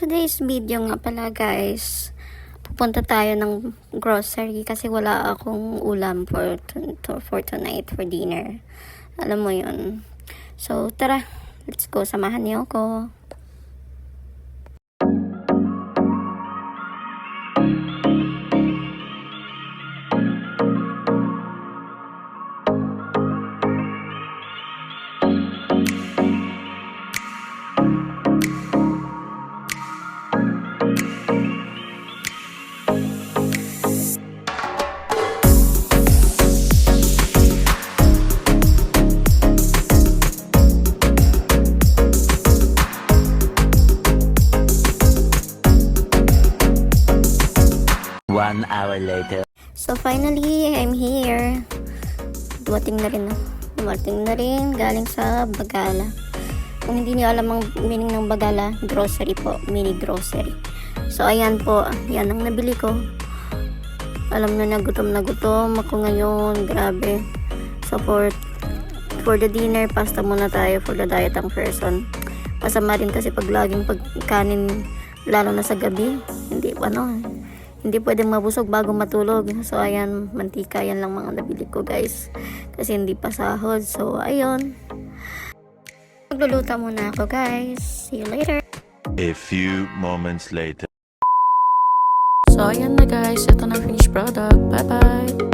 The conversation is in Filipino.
today's video nga pala guys, pupunta tayo ng grocery kasi wala akong ulam for tonight, for dinner. Alam mo yun. So tara, let's go, samahan niyo ako. One hour later. So finally, I'm here. Dumating na rin galing sa Bagala. Kung hindi niyo alam ang meaning ng Bagala, grocery po, mini grocery. So ayan po, yan ang nabili ko. Alam na gutom ako ngayon, grabe. So for the dinner, pasta muna tayo for the dietang person. Masama rin kasi pag laging pagkanin, lalo na sa gabi, hindi pwedeng mabusog bago matulog. So ayan, mantika, yan lang mga nabili ko guys, kasi hindi pa sahod. So ayun, magluluto muna ako guys. See you later. A few moments later. So ayan na guys, ito na finished product. Bye bye.